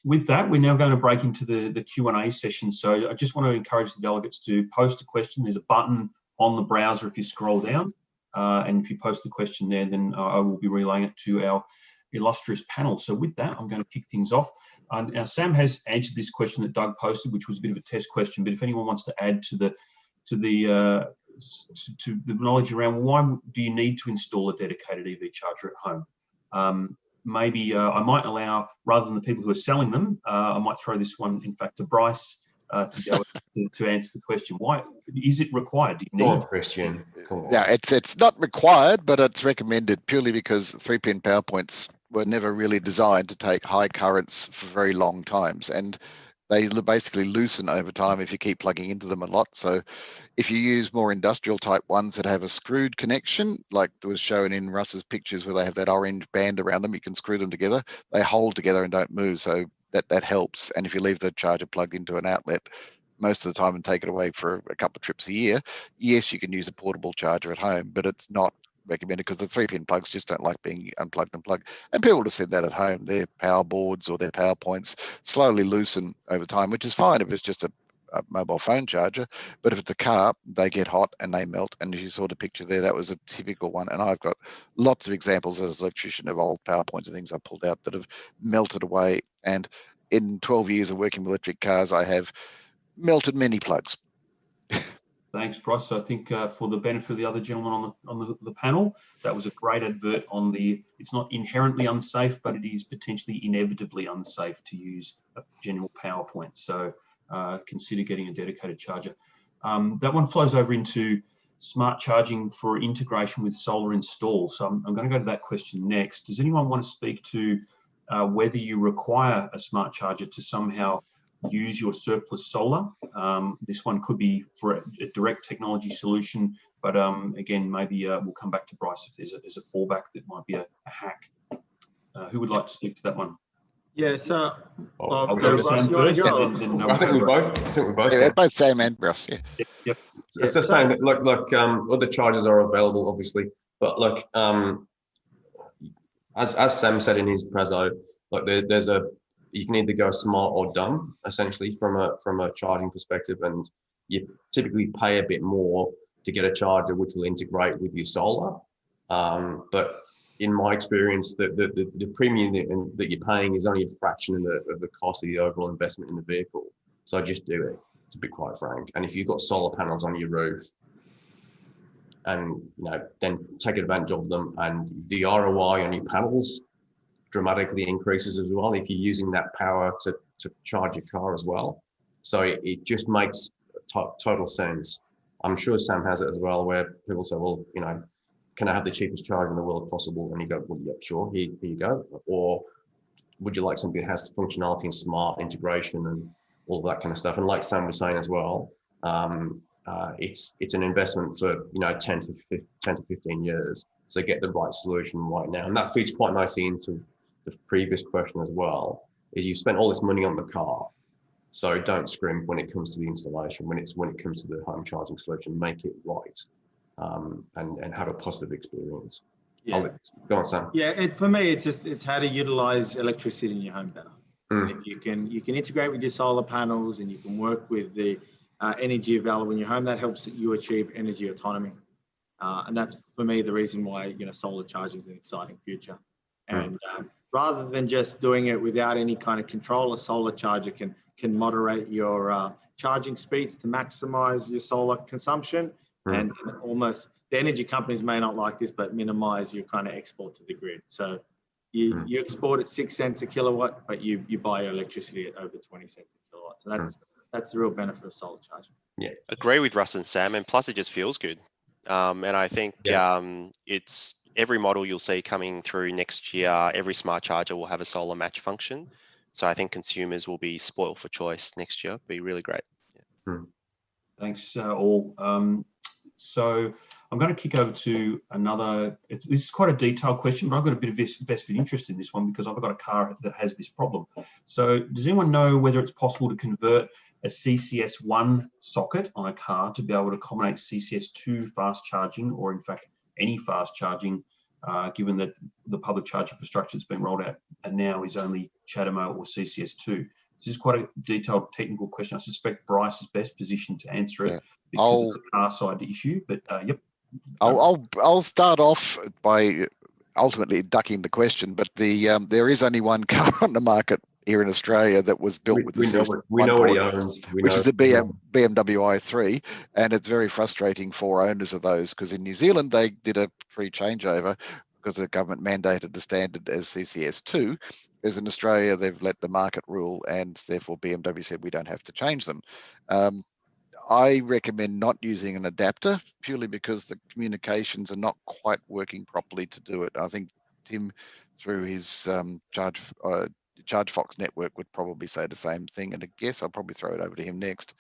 with that, we're now going to break into the Q&A session. So I just want to encourage the delegates to post a question. There's a button on the browser if you scroll down. And if you post the question there, then I will be relaying it to our illustrious panel. So with that, I'm going to kick things off. Now, Sam has answered this question that Doug posted, which was a bit of a test question. But if anyone wants to add to the knowledge around why do you need to install a dedicated EV charger at home, maybe I might allow, rather than the people who are selling them, I might throw this one, in fact, to Bryce to answer the question. Why is it required? Do you need Christian? Yeah, it's not required, but it's recommended purely because 3-pin power points were never really designed to take high currents for very long times, and they basically loosen over time if you keep plugging into them a lot. So if you use more industrial type ones that have a screwed connection, like was shown in Russ's pictures where they have that orange band around them, you can screw them together, they hold together and don't move. So that helps. And if you leave the charger plugged into an outlet most of the time and take it away for a couple of trips a year, yes, you can use a portable charger at home, but it's not recommended because the 3-pin plugs just don't like being unplugged and plugged. And people have said that at home, their power boards or their power points slowly loosen over time, which is fine if it's just a mobile phone charger. But if it's a car, they get hot and they melt. And if you saw the picture there, that was a typical one. And I've got lots of examples as an electrician of old power points and things I pulled out that have melted away. And in 12 years of working with electric cars, I have melted many plugs. Thanks, Bryce. I think for the benefit of the other gentlemen on the panel, that was a great advert on it's not inherently unsafe, but it is potentially inevitably unsafe to use a general PowerPoint. So consider getting a dedicated charger. That one flows over into smart charging for integration with solar install. So I'm going to go to that question next. Does anyone want to speak to whether you require a smart charger to somehow use your surplus solar? This one could be for a direct technology solution, but again, maybe we'll come back to Bryce if there's a fallback that might be a hack. Who would like to speak to that one? Yeah, so I'll go to Sam first. I think we both. Yeah, both Sam and Bryce. Yeah. Yep. It's just saying that like other chargers are available, obviously, but like as Sam said in his prezzo, like you can either go smart or dumb, essentially, from a charging perspective, and you typically pay a bit more to get a charger which will integrate with your solar. But in my experience, the premium that you're paying is only a fraction of the cost of the overall investment in the vehicle. So just do it, to be quite frank. And if you've got solar panels on your roof, and then take advantage of them, and the ROI on your panels dramatically increases as well if you're using that power to charge your car as well. So it just makes total sense. I'm sure Sam has it as well, where people say, well, can I have the cheapest charger in the world possible? And you go, well, yeah, sure, here you go. Or would you like something that has functionality and smart integration and all that kind of stuff? And like Sam was saying as well, it's an investment for 10 to 15 years. So get the right solution right now. And that feeds quite nicely into the previous question as well, is you spent all this money on the car. So don't scrimp when it comes to the installation, when it comes to the home charging solution, make it right, and have a positive experience. Yeah. Go on, Sam. Yeah, for me, it's how to utilize electricity in your home better. If you can integrate with your solar panels and you can work with the energy available in your home, that helps you achieve energy autonomy. And that's, for me, the reason why solar charging is an exciting future. And rather than just doing it without any kind of control, a solar charger can moderate your charging speeds to maximize your solar consumption, and almost, the energy companies may not like this, but minimize your kind of export to the grid. So you export at 6 cents a kilowatt, but you buy your electricity at over 20 cents a kilowatt. So that's the real benefit of solar charging. Yeah, agree with Russ and Sam, and plus it just feels good. And I think it's every model you'll see coming through next year, every smart charger will have a solar match function. So I think consumers will be spoiled for choice next year. Be really great. Yeah. Thanks all. So I'm going to kick over to another. This is quite a detailed question, but I've got a bit of vested interest in this one because I've got a car that has this problem. So does anyone know whether it's possible to convert a CCS1 socket on a car to be able to accommodate CCS2 fast charging, or in fact any fast charging, given that the public charge infrastructure that's been rolled out and now is only CHAdeMO or CCS2? This is quite a detailed technical question. I suspect Bryce is best positioned to answer it because it's a car side issue. But yep. I'll start off by ultimately ducking the question, but there is only one car on the market here in Australia that was built with the system, which is the BMW i3, and it's very frustrating for owners of those because in New Zealand they did a free changeover because the government mandated the standard as CCS2. Whereas in Australia they've let the market rule, and therefore BMW said we don't have to change them. I recommend not using an adapter purely because the communications are not quite working properly to do it. I think Tim, through his ChargeFox network, would probably say the same thing. And I guess I'll probably throw it over to him next.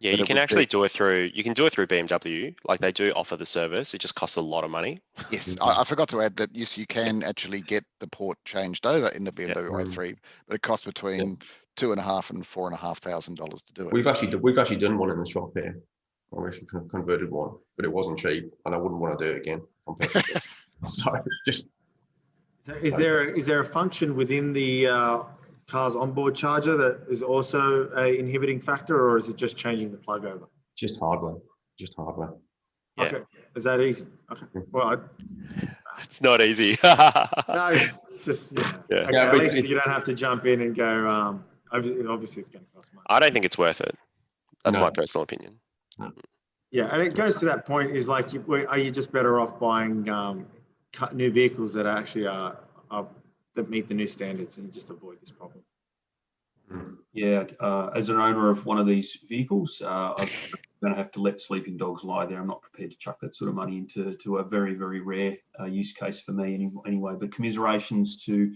Yeah, you can actually do it through. You can do it through BMW. Like they do offer the service. It just costs a lot of money. Yes, I forgot to add that. Yes, you can actually get the port changed over in the BMW i3, but it costs between $2,500 and $4,500 to do it. We've actually done one in the shop here. We actually converted one, but it wasn't cheap, and I wouldn't want to do it again. So just. So is there a function within the car's onboard charger that is also a inhibiting factor, or is it just changing the plug over? Just hardware. Yeah. Okay. Is that easy? Okay. Well, it's not easy. no, it's just yeah. Okay, at least you don't have to jump in and go. Obviously, it's going to cost money. I don't think it's worth it. That's my personal opinion. Yeah, and it goes to that point: is like, are you just better off buying new vehicles that actually are that meet the new standards and just avoid this problem? Yeah, as an owner of one of these vehicles, I'm going to have to let sleeping dogs lie there. I'm not prepared to chuck that sort of money into a very, very rare use case for me anyway. But commiserations to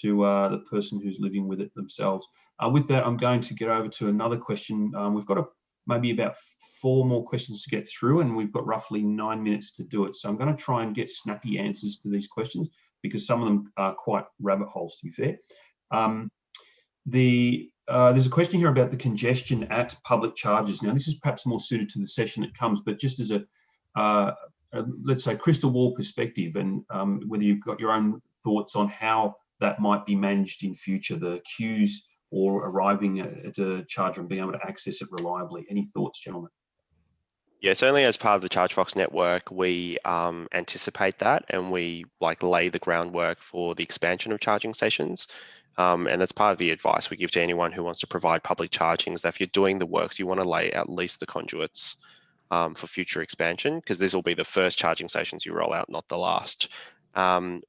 the person who's living with it themselves. With that, I'm going to get over to another question. We've got maybe about 4 more questions to get through, and we've got roughly 9 minutes to do it. So I'm going to try and get snappy answers to these questions because some of them are quite rabbit holes, to be fair. There's a question here about the congestion at public charges. Now, this is perhaps more suited to the session it comes, but just as a let's say, crystal ball perspective, and whether you've got your own thoughts on how that might be managed in future, the queues or arriving at a charger and being able to access it reliably. Any thoughts, gentlemen? Yeah, certainly as part of the ChargeFox network, we anticipate that, and we lay the groundwork for the expansion of charging stations. And that's part of the advice we give to anyone who wants to provide public charging, is that if you're doing the works, you want to lay at least the conduits for future expansion, because this will be the first charging stations you roll out, not the last.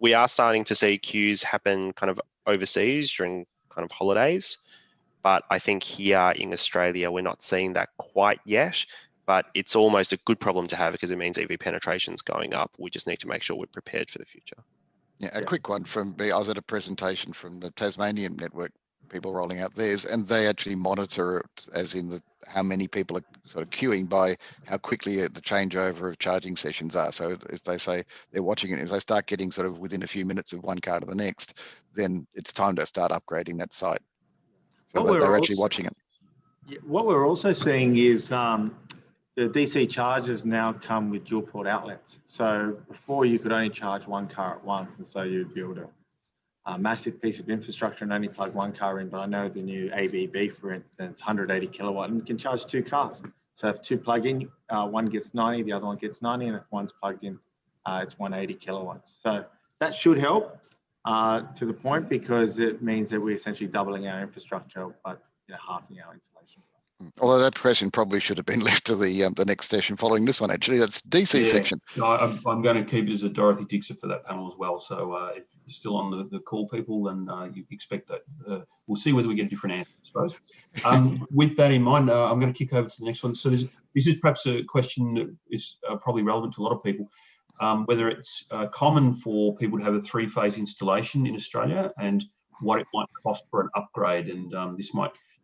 We are starting to see queues happen kind of overseas during kind of holidays, but I think here in Australia, we're not seeing that quite yet. But it's almost a good problem to have because it means EV penetration is going up. We just need to make sure we're prepared for the future. Yeah, a quick one from me. I was at a presentation from the Tasmanian network, people rolling out theirs, and they actually monitor it as in how many people are sort of queuing by how quickly the changeover of charging sessions are. So if they say they're watching it, if they start getting sort of within a few minutes of one car to the next, then it's time to start upgrading that site. So they're actually watching it. What we're also seeing is the DC chargers now come with dual port outlets. So before you could only charge one car at once, and so you'd build a massive piece of infrastructure and only plug one car in. But I know the new ABB, for instance, 180 kilowatt, and you can charge 2 cars. So if 2 plug in, one gets 90, the other one gets 90, and if one's plugged in, it's 180 kilowatts. So that should help to the point, because it means that we're essentially doubling our infrastructure, but halving our installation. Although that question probably should have been left to the next session following this one. Actually, that's DC section. No, I'm going to keep it as a Dorothy Dixer for that panel as well. So if you're still on the call, people, then you expect that. We'll see whether we get a different answer, I suppose. With that in mind, I'm going to kick over to the next one. So this is perhaps a question that is probably relevant to a lot of people. Whether it's common for people to have a 3-phase installation in Australia, and what it might cost for an upgrade, and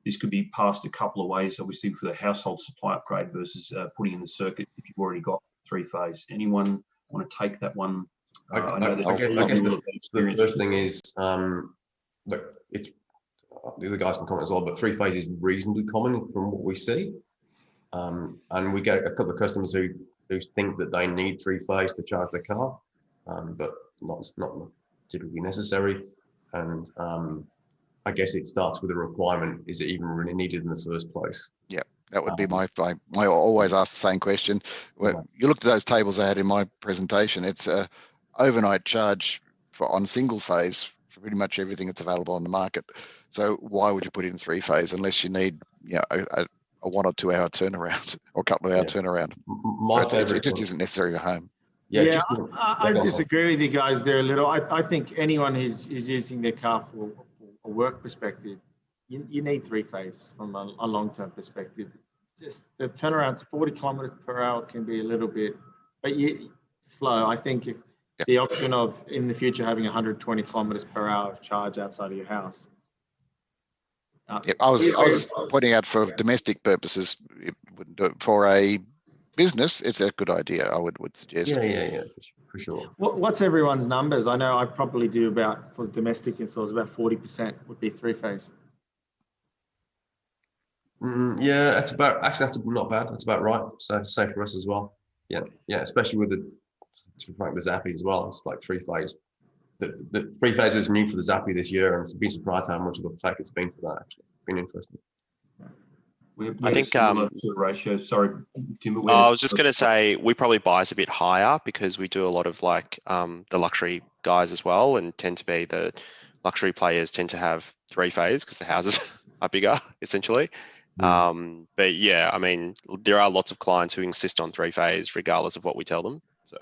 this could be passed a couple of ways, obviously, for the household supply upgrade versus putting in the circuit if you've already got 3-phase. Anyone want to take that one? I guess the first thing is, look, the other guys can comment as well, but 3-phase is reasonably common from what we see. And we get a couple of customers who think that they need 3-phase to charge their car, but not typically necessary. And I guess it starts with a requirement. Is it even really needed in the first place? That would be my I always ask the same question. Well, you looked at those tables I had in my presentation. It's a overnight charge on single phase for pretty much everything that's available on the market. So why would you put in 3-phase unless you need, a 1 or 2 hour turnaround or a couple of hour turnaround? My So favorite. it just isn't necessary at home. Yeah, I disagree with you guys there a little. I think anyone who's using their car for a work perspective, you need 3-phase from a long-term perspective. Just the turnaround to 40 kilometers per hour can be a little bit, but slow. I think if the option of in the future having 120 kilometers per hour of charge outside of your house. I was pointing out for domestic purposes, it wouldn't do it. For a business, it's a good idea. I would suggest. Yeah, for sure. What's everyone's numbers? I know I probably do for domestic installs, about 40% would be 3-phase. Yeah, that's not bad. That's about right. So safe for us as well. Yeah, especially with the Zappi as well. It's like 3-phase. The 3-phase is new for the Zappi this year, and it's been surprised how much of a take it's been for that. Actually, been interesting. I think sort of ratio. Sorry, Tim. I was just going to say we probably bias a bit higher because we do a lot of like the luxury guys as well, and tend to be the luxury players tend to have 3-phase because the houses are bigger essentially. But yeah, I mean, there are lots of clients who insist on 3-phase regardless of what we tell them. So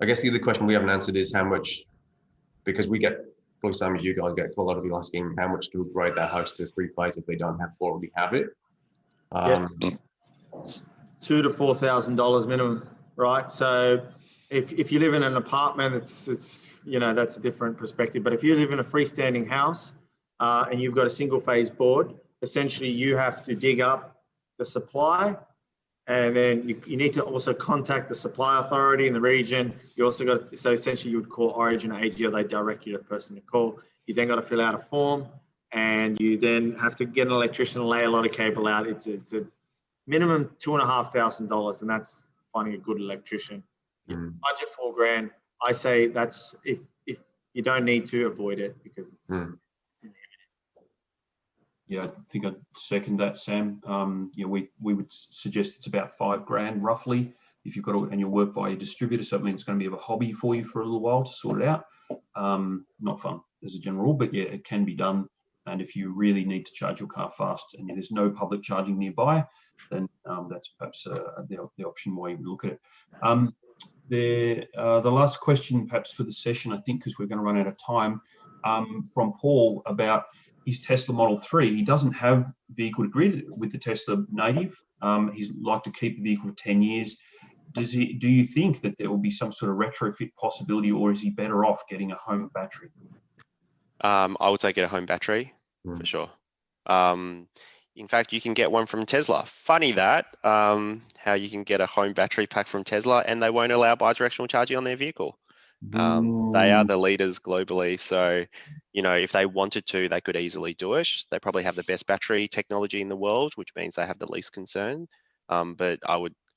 I guess the other question we haven't answered is how much, because we get, probably same as you guys get, a lot of people asking how much to upgrade their house to 3-phase if they don't already have it. $2,000 to $4,000 minimum, right? So if you live in an apartment, it's that's a different perspective. But if you live in a freestanding house and you've got a single-phase board, essentially you have to dig up the supply, and then you need to also contact the supply authority in the region. You also got so essentially you would call Origin or AGL, they direct you to the person to call. You then got to fill out a form, and you then have to get an electrician to lay a lot of cable out. It's a minimum $2,500, and that's finding a good electrician. Budget $4,000. I say that's if you don't need to, avoid it because it's inhibiting. Yeah, I think I'd second that, Sam. We would suggest it's about $5,000 roughly if you've got and you work via a distributor. So it means it's going to be a hobby for you for a little while to sort it out. Not fun as a general rule, but yeah, it can be done. And if you really need to charge your car fast and there's no public charging nearby, then that's perhaps the option why you look at it. The last question perhaps for the session, I think, because we're going to run out of time, from Paul about his Tesla Model 3. He doesn't have vehicle to grid with the Tesla native. He's like to keep the vehicle for 10 years. Do you think that there will be some sort of retrofit possibility, or is he better off getting a home battery? I would say get a home battery for sure. In fact, you can get one from Tesla. Funny that, how you can get a home battery pack from Tesla and they won't allow bidirectional charging on their vehicle. They are the leaders globally. So, if they wanted to, they could easily do it. They probably have the best battery technology in the world, which means they have the least concern. But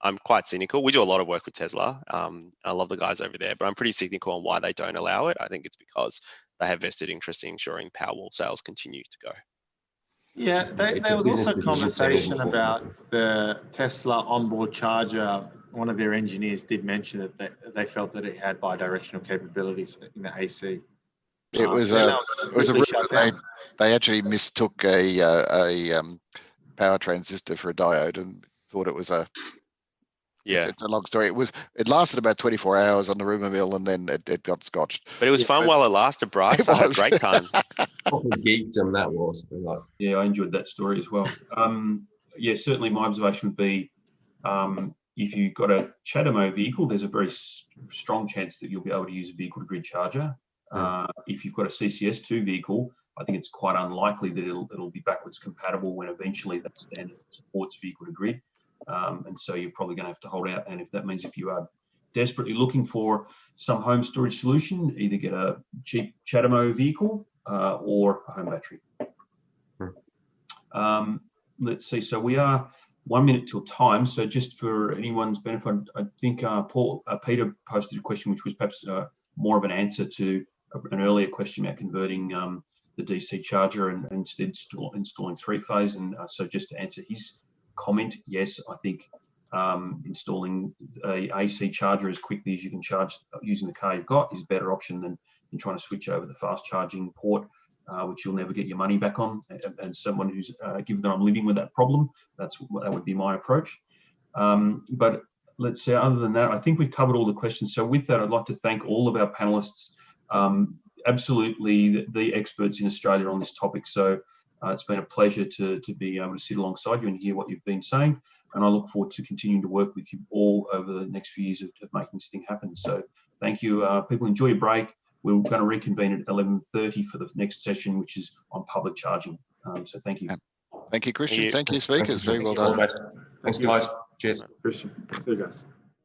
I'm quite cynical. We do a lot of work with Tesla. I love the guys over there, but I'm pretty cynical on why they don't allow it. I think it's because they have vested interest in ensuring Powerwall sales continue to go. Yeah, there was also a conversation about the Tesla onboard charger. One of their engineers did mention that they felt that it had bidirectional capabilities in the AC. It was a rumor. They actually mistook a power transistor for a diode and thought it was a. Yeah, it's a long story. It lasted about 24 hours on the rumor mill, and then it got scotched. But it was fun while it lasted, Bryce. I had a great time. Proper geekdom that was. Yeah, I enjoyed that story as well. Yeah, certainly my observation would be if you've got a CHAdeMO vehicle, there's a very strong chance that you'll be able to use a vehicle to grid charger. If you've got a CCS2 vehicle, I think it's quite unlikely that it'll be backwards compatible when eventually that standard supports vehicle to grid. And so you're probably going to have to hold out. And if that means if you are desperately looking for some home storage solution, either get a cheap CHAdeMO vehicle or a home battery. Let's see. So we are 1 minute till time. So just for anyone's benefit, I think Peter posted a question which was perhaps more of an answer to an earlier question about converting the DC charger and instead installing 3-phase. And so just to answer his comment, yes, I think installing a AC charger as quickly as you can charge using the car you've got is a better option than trying to switch over the fast charging port, which you'll never get your money back on. And someone who's, given that I'm living with that problem, that would be my approach. But let's say, other than that, I think we've covered all the questions. So with that, I'd like to thank all of our panelists, absolutely the experts in Australia on this topic. So it's been a pleasure to be able to sit alongside you and hear what you've been saying. And I look forward to continuing to work with you all over the next few years of making this thing happen. So thank you. People, enjoy your break. We're going to reconvene at 11:30 for the next session, which is on public charging. So thank you. Thank you, Christian. Thank you. Thank you, speakers. Very well All done. the best. Thanks, guys. Cheers. Christian, see you guys.